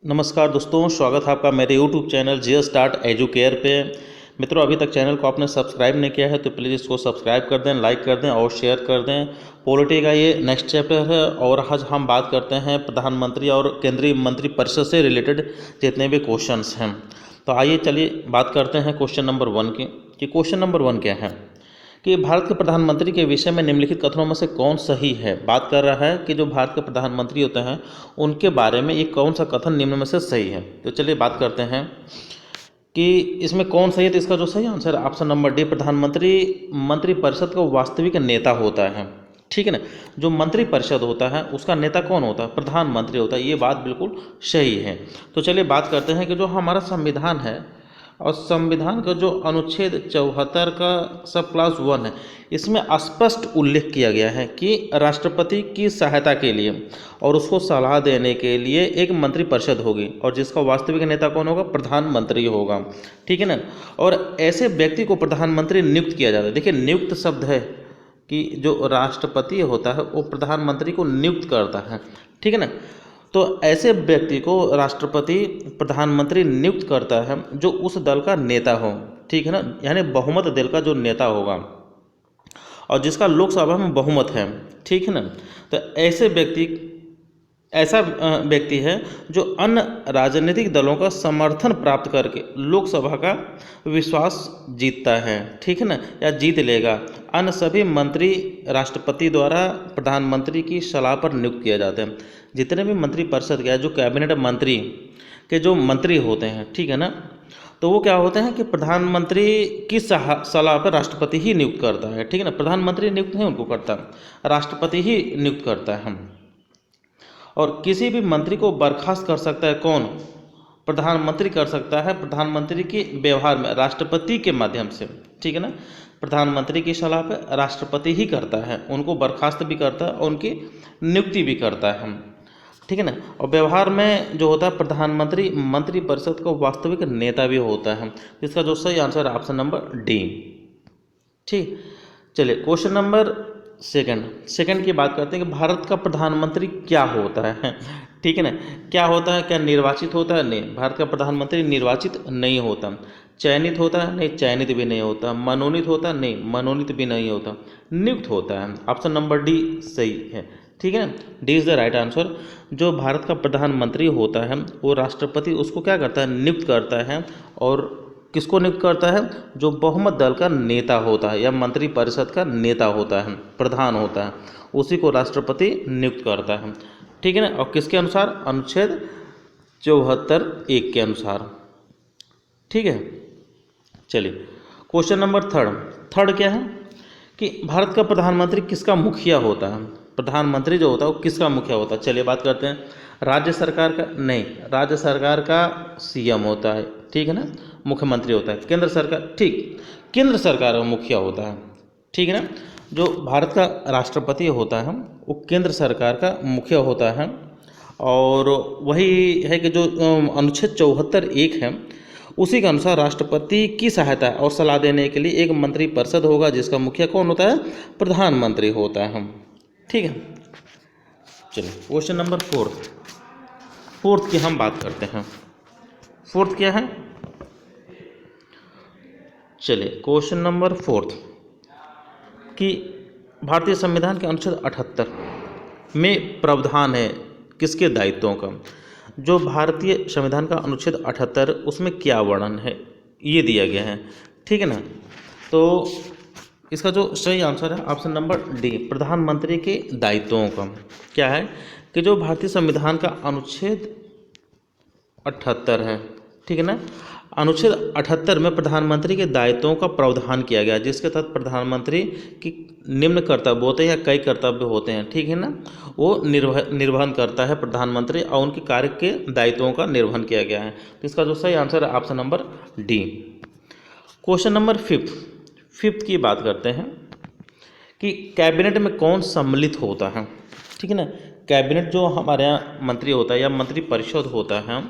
नमस्कार दोस्तों, स्वागत है आपका मेरे YouTube चैनल जे स्टार्ट एजुकेयर पे। मित्रों, अभी तक चैनल को आपने सब्सक्राइब नहीं किया है तो प्लीज़ इसको सब्सक्राइब कर दें, लाइक कर दें और शेयर कर दें। पॉलिटी का ये नेक्स्ट चैप्टर है और आज हम बात करते हैं प्रधानमंत्री और केंद्रीय मंत्रिपरिषद से रिलेटेड जितने भी क्वेश्चंस हैं। तो आइए चलिए बात करते हैं क्वेश्चन नंबर 1 की कि क्वेश्चन नंबर 1 क्या है कि भारत के प्रधानमंत्री के विषय में निम्नलिखित कथनों में से कौन सही है। बात कर रहा है कि जो भारत के प्रधानमंत्री होते हैं उनके बारे में ये कौन सा कथन निम्न में से सही है। तो चलिए बात करते हैं कि इसमें कौन सही है। तो इसका जो सही आंसर है ऑप्शन नंबर डी, प्रधानमंत्री मंत्रिपरिषद का वास्तविक नेता होता है। ठीक है ना, जो मंत्रिपरिषद होता है उसका नेता कौन होता है? प्रधानमंत्री होता है। ये बात बिल्कुल सही है। तो चलिए बात करते हैं कि जो हमारा संविधान है और संविधान का जो अनुच्छेद 74 का सब क्लास 1 है, इसमें स्पष्ट उल्लेख किया गया है कि राष्ट्रपति की सहायता के लिए और उसको सलाह देने के लिए एक मंत्रिपरिषद होगी और जिसका वास्तविक नेता कौन होगा? प्रधानमंत्री होगा। ठीक है ना, और ऐसे व्यक्ति को प्रधानमंत्री नियुक्त किया जाता है। देखिए, नियुक्त शब्द है कि जो राष्ट्रपति होता है वो प्रधानमंत्री को नियुक्त करता है। ठीक है ना, तो ऐसे व्यक्ति को राष्ट्रपति प्रधानमंत्री नियुक्त करता है जो उस दल का नेता हो। ठीक है ना, यानी बहुमत दल का जो नेता होगा और जिसका लोकसभा में बहुमत है। ठीक है ना, तो ऐसा व्यक्ति है जो अन्य राजनीतिक दलों का समर्थन प्राप्त करके लोकसभा का विश्वास जीतता है। ठीक है ना, या जीत लेगा। अन्य सभी मंत्री राष्ट्रपति द्वारा प्रधानमंत्री की सलाह पर नियुक्त किए जाते हैं। जितने भी मंत्रिपरिषद के जो कैबिनेट मंत्री के जो मंत्री होते हैं, ठीक है ना, तो वो क्या होते हैं कि प्रधानमंत्री की सलाह पर राष्ट्रपति ही नियुक्त करता है। ठीक है ना, प्रधानमंत्री नियुक्त नहीं उनको करता, राष्ट्रपति ही नियुक्त करता है। और किसी भी मंत्री को बर्खास्त कर सकता है कौन? प्रधानमंत्री कर सकता है। प्रधानमंत्री के व्यवहार में राष्ट्रपति के माध्यम से। ठीक है ना, प्रधानमंत्री की सलाह पर राष्ट्रपति ही करता है, उनको बर्खास्त भी करता है और उनकी नियुक्ति भी करता है। ठीक है ना, और व्यवहार में जो होता है प्रधानमंत्री मंत्रिपरिषद का वास्तविक नेता भी होता है। इसका जो सही आंसर है ऑप्शन नंबर डी। ठीक, चलिए क्वेश्चन नंबर सेकंड की बात करते हैं कि भारत का प्रधानमंत्री क्या होता है। ठीक है ना, क्या होता है? क्या निर्वाचित होता है? नहीं, भारत का प्रधानमंत्री निर्वाचित नहीं होता। चयनित होता है? नहीं, चयनित भी नहीं होता। मनोनीत होता है? नहीं, मनोनीत भी नहीं होता। नियुक्त होता है। ऑप्शन नंबर डी सही है। ठीक है ना, D is the right answer. जो भारत का प्रधानमंत्री होता है वो राष्ट्रपति उसको क्या करता है? नियुक्त करता है। और किसको नियुक्त करता है? जो बहुमत दल का नेता होता है या मंत्रिपरिषद का नेता होता है, प्रधान होता है, उसी को राष्ट्रपति नियुक्त करता है। ठीक है ना, और किसके अनुसार? अनुच्छेद 74(1) के अनुसार। ठीक है, चलिए क्वेश्चन नंबर थर्ड क्या है कि भारत का प्रधानमंत्री किसका मुखिया होता है? प्रधानमंत्री जो होता है वो किसका मुखिया होता है? चलिए बात करते हैं। राज्य सरकार का? नहीं, राज्य सरकार का सीएम होता है। ठीक है ना, मुख्यमंत्री होता है। केंद्र सरकार? ठीक, केंद्र सरकार का मुखिया होता है। ठीक है ना, जो भारत का राष्ट्रपति होता है वो केंद्र सरकार का मुखिया होता है। और वही है कि जो अनुच्छेद 74(1) है उसी के अनुसार राष्ट्रपति की सहायता और सलाह देने के लिए एक मंत्रिपरिषद होगा जिसका मुखिया कौन होता है? प्रधानमंत्री होता है। ठीक है, चलिए क्वेश्चन नंबर फोर्थ की हम बात करते हैं। फोर्थ क्या है? चलिए क्वेश्चन नंबर फोर्थ कि भारतीय संविधान के अनुच्छेद 78 में प्रावधान है किसके दायित्वों का? जो भारतीय संविधान का अनुच्छेद 78 उसमें क्या वर्णन है ये दिया गया है। ठीक है ना, तो इसका जो सही आंसर है ऑप्शन नंबर डी, प्रधानमंत्री के दायित्वों का। क्या है कि जो भारतीय संविधान का अनुच्छेद 78 है, ठीक है ना, अनुच्छेद 78 में प्रधानमंत्री के दायित्वों का प्रावधान किया गया जिसके तहत प्रधानमंत्री की निम्न कर्तव्य होते हैं या कई कर्तव्य होते हैं। ठीक है ना, वो निर्वहन करता है प्रधानमंत्री और उनके कार्य के दायित्वों का निर्वहन किया गया है। तो इसका जो सही आंसर है option number D. Question number fifth की बात करते हैं कि कैबिनेट में कौन सम्मिलित होता है। ठीक है ना, कैबिनेट जो हमारे यहाँ मंत्री होता है या मंत्रिपरिषद होता है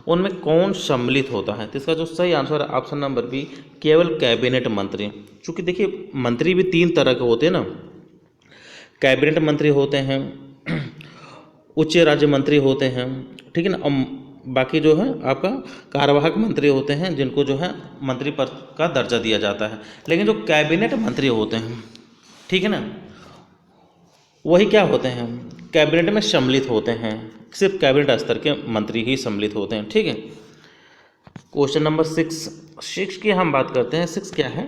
उनमें कौन सम्मिलित होता है? तो इसका जो सही आंसर है ऑप्शन नंबर बी, केवल कैबिनेट मंत्री। चूँकि देखिए मंत्री भी 3 तरह के होते हैं ना, कैबिनेट मंत्री होते हैं, उच्च राज्य मंत्री होते हैं, ठीक है ना, बाकी जो है आपका कार्यवाहक मंत्री होते हैं, जिनको जो है मंत्री पद का दर्जा दिया जाता है। लेकिन जो कैबिनेट मंत्री होते हैं, ठीक है ना, वही क्या होते हैं, कैबिनेट में सम्मिलित होते हैं। सिर्फ कैबिनेट स्तर के मंत्री ही सम्मिलित होते हैं, ठीक है। क्वेश्चन नंबर 6 की हम बात करते हैं। 6 क्या है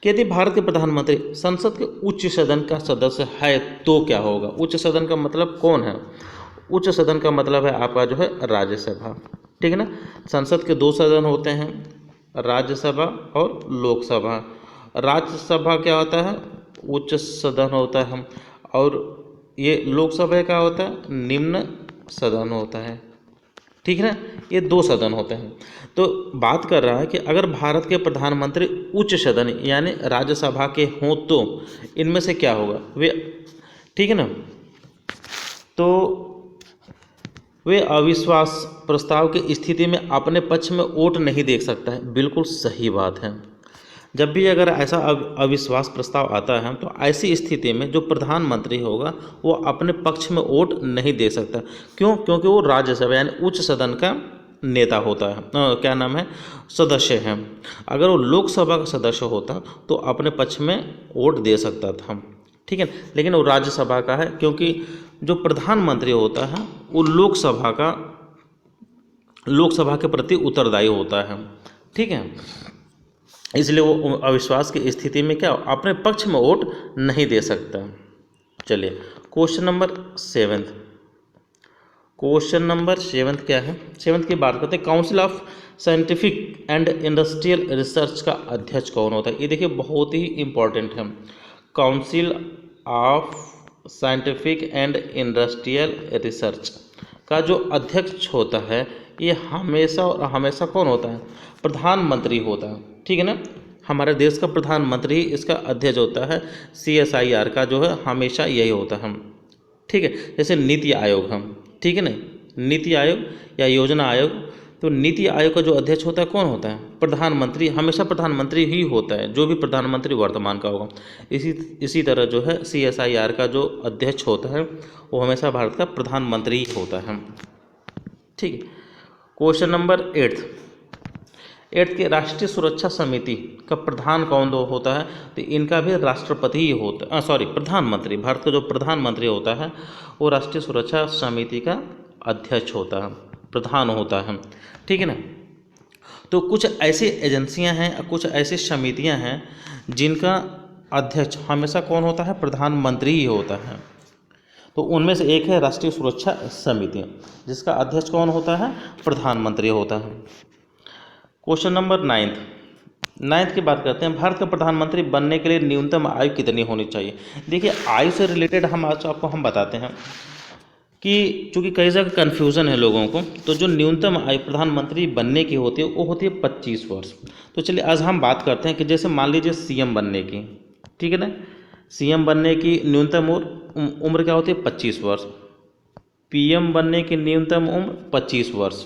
कि यदि भारत के प्रधानमंत्री संसद के उच्च सदन का सदस्य है तो क्या होगा। उच्च सदन का मतलब कौन है? उच्च सदन का मतलब है आपका जो है राज्यसभा, ठीक है ना। संसद के 2 सदन होते हैं, राज्यसभा और लोकसभा। राज्यसभा क्या होता है? उच्च सदन होता है, और ये लोकसभा क्या होता है? निम्न सदन होता है, ठीक है ना। ये 2 सदन होते हैं। तो बात कर रहा है कि अगर भारत के प्रधानमंत्री उच्च सदन यानी राज्यसभा के हों तो इनमें से क्या होगा वे, ठीक है ना। तो वे अविश्वास प्रस्ताव की स्थिति में अपने पक्ष में वोट नहीं दे सकता है। बिल्कुल सही बात है। जब भी अगर ऐसा अविश्वास प्रस्ताव आता है तो ऐसी स्थिति में जो प्रधानमंत्री होगा वो अपने पक्ष में वोट नहीं दे सकता। क्यों? क्योंकि वो राज्यसभा यानी उच्च सदन का नेता होता है, क्या नाम है, सदस्य है। अगर वो लोकसभा का सदस्य होता तो अपने पक्ष में वोट दे सकता था, ठीक है। लेकिन वो राज्यसभा का है, क्योंकि जो प्रधानमंत्री होता है वो लोकसभा के प्रति उत्तरदायी होता है, ठीक है। इसलिए वो अविश्वास की स्थिति में क्या अपने पक्ष में वोट नहीं दे सकता। चलिए क्वेश्चन नंबर 7। क्वेश्चन नंबर 7 क्या है? 7 की बात करते हैं। Council of scientific and industrial research का अध्यक्ष कौन होता है? ये देखिए बहुत ही इंपॉर्टेंट है। Council of scientific and industrial research का जो अध्यक्ष होता है ये हमेशा और हमेशा कौन होता है? प्रधानमंत्री होता है, ठीक है ना। हमारे देश का प्रधानमंत्री ही इसका अध्यक्ष होता है। CSIR का जो है हमेशा यही होता है, ठीक है। जैसे नीति आयोग हम, ठीक है ना, नीति आयोग या योजना आयोग, तो नीति आयोग का जो अध्यक्ष होता है कौन होता है? प्रधानमंत्री। हमेशा प्रधानमंत्री ही होता है, जो भी प्रधानमंत्री वर्तमान का होगा। इसी तरह जो है CSIR का जो अध्यक्ष होता है वो हमेशा भारत का प्रधानमंत्री ही होता है, ठीक है। क्वेश्चन नंबर 8 की राष्ट्रीय सुरक्षा समिति का प्रधान कौन होता है? तो इनका भी राष्ट्रपति ही होता है, सॉरी प्रधानमंत्री। भारत का जो प्रधानमंत्री होता है वो राष्ट्रीय सुरक्षा समिति का अध्यक्ष होता है, प्रधान होता है, ठीक है ना। तो कुछ ऐसी एजेंसियां हैं, कुछ ऐसी समितियां हैं जिनका अध्यक्ष हमेशा कौन होता है? प्रधानमंत्री ही होता है। तो उनमें से एक है राष्ट्रीय सुरक्षा समिति, जिसका अध्यक्ष कौन होता है? प्रधानमंत्री होता है। क्वेश्चन नंबर 9 की बात करते हैं। भारत का प्रधानमंत्री बनने के लिए न्यूनतम आयु कितनी होनी चाहिए? देखिए आयु से रिलेटेड हम आज आपको बताते हैं कि चूँकि कई जगह कन्फ्यूज़न है लोगों को, तो जो न्यूनतम आयु प्रधानमंत्री बनने की होती है वो होती है 25 वर्ष। तो चलिए आज हम बात करते हैं कि जैसे मान लीजिए CM बनने की, ठीक है ना, CM बनने की न्यूनतम उम्र क्या होती है? 25 वर्ष। PM बनने की न्यूनतम उम्र 25 वर्ष।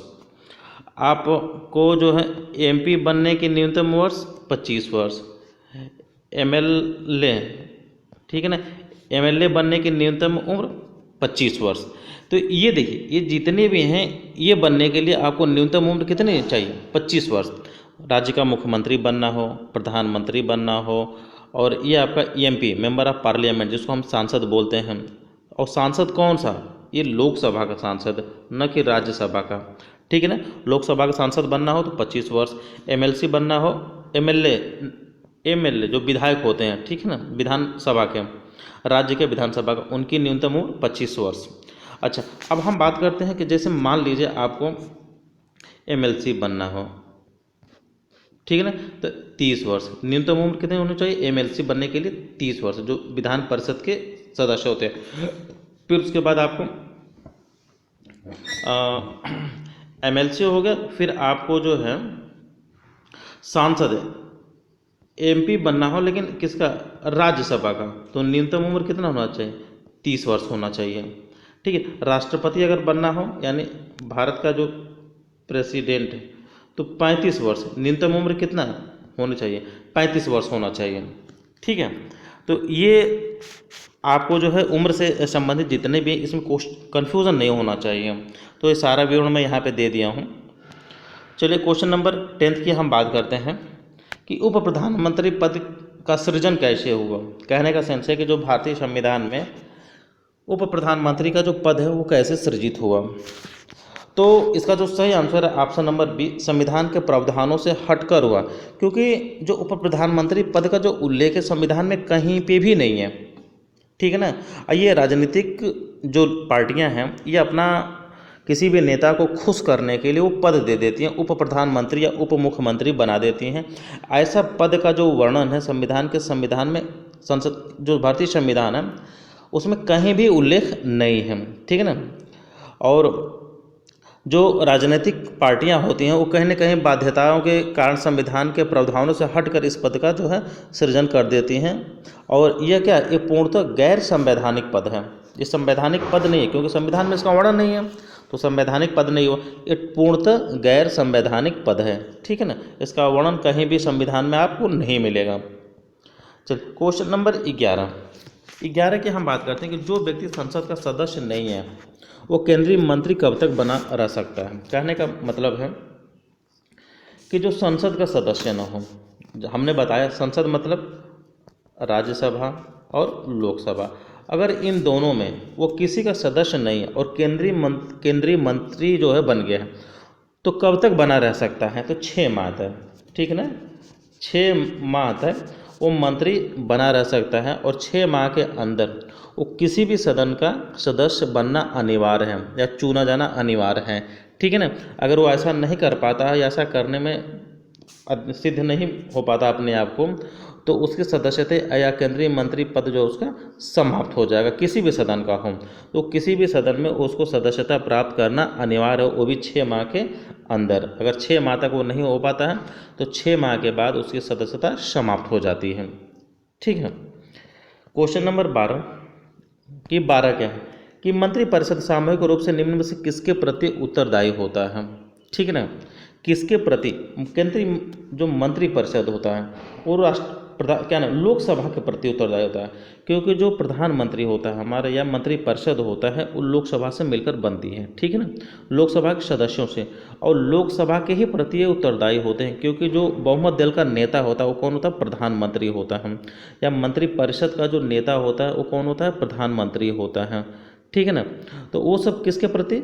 आपको जो है MP बनने की न्यूनतम वर्ष 25 वर्ष। MLA, ठीक है ना, MLA बनने की न्यूनतम उम्र 25 वर्ष। तो ये देखिए ये जितने भी हैं ये बनने के लिए आपको न्यूनतम उम्र कितनी चाहिए? 25 वर्ष। राज्य का मुख्यमंत्री बनना हो, प्रधानमंत्री बनना हो, और ये आपका MP मेंबर ऑफ पार्लियामेंट जिसको हम सांसद बोलते हैं। और सांसद कौन सा? ये लोकसभा का सांसद, न कि राज्यसभा का, ठीक है ना। लोकसभा का सांसद बनना हो तो 25 वर्ष। MLC बनना हो, MLA जो विधायक होते हैं, ठीक है ना, विधानसभा के, राज्य के विधानसभा का, उनकी न्यूनतम उम्र 25 वर्ष। अच्छा अब हम बात करते हैं कि जैसे मान लीजिए आपको MLC बनना हो, ठीक है ना, तो 30 वर्ष। न्यूनतम उम्र कितनी होनी चाहिए MLC बनने के लिए? 30 वर्ष, जो विधान परिषद के सदस्य होते हैं। फिर उसके बाद आपको MLC हो गया, फिर आपको जो है सांसद MP बनना हो, लेकिन किसका? राज्यसभा का, तो न्यूनतम उम्र कितना होना चाहिए? 30 वर्ष होना चाहिए, ठीक है। राष्ट्रपति अगर बनना हो यानी भारत का जो प्रेसिडेंट है तो 35 वर्ष। न्यूनतम उम्र कितना होनी चाहिए? 35 वर्ष होना चाहिए, ठीक है। तो ये आपको जो है उम्र से संबंधित जितने भी इसमें कन्फ्यूज़न नहीं होना चाहिए। तो ये सारा विवरण मैं यहाँ पे दे दिया हूँ। चलिए क्वेश्चन नंबर 10 की हम बात करते हैं कि उप प्रधानमंत्री पद का सृजन कैसे हुआ। कहने का सेंस है कि जो भारतीय संविधान में उप प्रधानमंत्री का जो पद है वो कैसे सृजित हुआ। तो इसका जो सही आंसर है ऑप्शन नंबर बी, संविधान के प्रावधानों से हटकर हुआ। क्योंकि जो उप प्रधानमंत्री पद का जो उल्लेख है संविधान में कहीं पे भी नहीं है, ठीक है ना। ये राजनीतिक जो पार्टियां हैं ये अपना किसी भी नेता को खुश करने के लिए वो पद दे देती हैं, उप प्रधानमंत्री या उप मुख्यमंत्री बना देती हैं। ऐसा पद का जो वर्णन है संविधान में संसद जो भारतीय संविधान है उसमें कहीं भी उल्लेख नहीं है, ठीक है ना। और जो राजनीतिक पार्टियां होती हैं वो कहीं न कहीं बाध्यताओं के कारण संविधान के प्रावधानों से हटकर इस पद का जो है सृजन कर देती हैं। और यह क्या, ये पूर्णतः गैर संवैधानिक पद है। ये संवैधानिक पद नहीं है क्योंकि संविधान में इसका वर्णन नहीं है, तो संवैधानिक पद नहीं हो, ये पूर्णतः गैर संवैधानिक पद है, ठीक है ना। इसका वर्णन कहीं भी संविधान में आपको नहीं मिलेगा। चलिए क्वेश्चन नंबर 11 की हम बात करते हैं कि जो व्यक्ति संसद का सदस्य नहीं है वो केंद्रीय मंत्री कब तक बना रह सकता है। कहने का मतलब है कि जो संसद का सदस्य न हो, हमने बताया संसद मतलब राज्यसभा और लोकसभा, अगर इन दोनों में वो किसी का सदस्य नहीं है और केंद्रीय मंत्री जो है बन गया है तो कब तक बना रह सकता है, तो 6 माह तक, ठीक है ना। 6 माह तक वो मंत्री बना रह सकता है और 6 माह के अंदर वो किसी भी सदन का सदस्य बनना अनिवार्य है या चुना जाना अनिवार्य है, ठीक है ना। अगर वो ऐसा नहीं कर पाता है या ऐसा करने में सिद्ध नहीं हो पाता अपने आप को, तो उसकी सदस्यता या केंद्रीय मंत्री पद जो उसका समाप्त हो जाएगा, किसी भी सदन का हो। तो किसी भी सदन में उसको सदस्यता प्राप्त करना अनिवार्य है, वो भी 6 माह के अंदर। अगर 6 माह तक वो नहीं हो पाता है तो 6 माह के बाद उसकी सदस्यता समाप्त हो जाती है, ठीक है। क्वेश्चन नंबर 12 कि 12 क्या है कि मंत्रिपरिषद सामूहिक रूप से निम्न में से किसके प्रति उत्तरदायी होता है, ठीक है ना। किसके प्रति, केंद्रीय जो मंत्रिपरिषद होता है वो क्या ना लोकसभा के प्रति उत्तरदायी होता है। क्योंकि जो प्रधानमंत्री होता है हमारे या मंत्रिपरिषद होता है वो लोकसभा से मिलकर बनती है, ठीक है ना, लोकसभा के सदस्यों से, और लोकसभा के ही प्रति ये उत्तरदायी होते हैं। क्योंकि जो बहुमत दल का नेता होता है वो कौन होता है, प्रधानमंत्री होता है, या मंत्रिपरिषद का जो नेता होता है वो कौन होता है, प्रधानमंत्री होता है, ठीक है ना। तो वो सब किसके प्रति,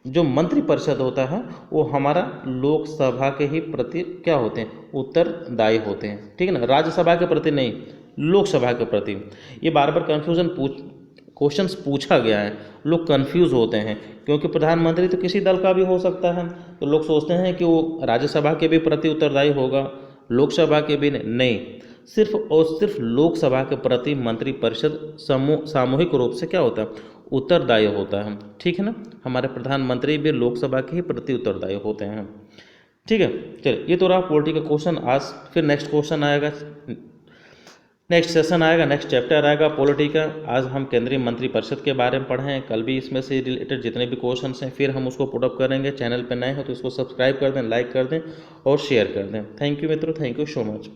जो मंत्रिपरिषद होता है वो हमारा लोकसभा के ही प्रति क्या होते हैं, उत्तरदायी होते हैं, ठीक है ना, राज्यसभा के प्रति नहीं, लोकसभा के प्रति। ये बार बार क्वेश्चंस पूछा गया है, लोग कंफ्यूज होते हैं क्योंकि प्रधानमंत्री तो किसी दल का भी हो सकता है, तो लोग सोचते हैं कि वो राज्यसभा के भी प्रति उत्तरदायी होगा, लोकसभा के भी नहीं, सिर्फ और सिर्फ लोकसभा के प्रति मंत्रिपरिषद सामूहिक रूप से क्या होता है, उत्तरदायी होता है, ठीक है ना। हमारे प्रधानमंत्री भी लोकसभा के ही प्रति उत्तरदायी होते हैं, ठीक है। चलिए ये तो रहा पॉलिटी का क्वेश्चन। आज फिर नेक्स्ट क्वेश्चन आएगा, नेक्स्ट सेशन आएगा, नेक्स्ट चैप्टर आएगा पॉलिटी का। आज हम केंद्रीय मंत्रिपरिषद के बारे में पढ़ें, कल भी इसमें से रिलेटेड जितने भी क्वेश्चन हैं फिर हम उसको पुट अप करेंगे। चैनल पर नए हो तो इसको सब्सक्राइब कर दें, लाइक कर दें और शेयर कर दें। थैंक यू मित्रों, थैंक यू सो मच।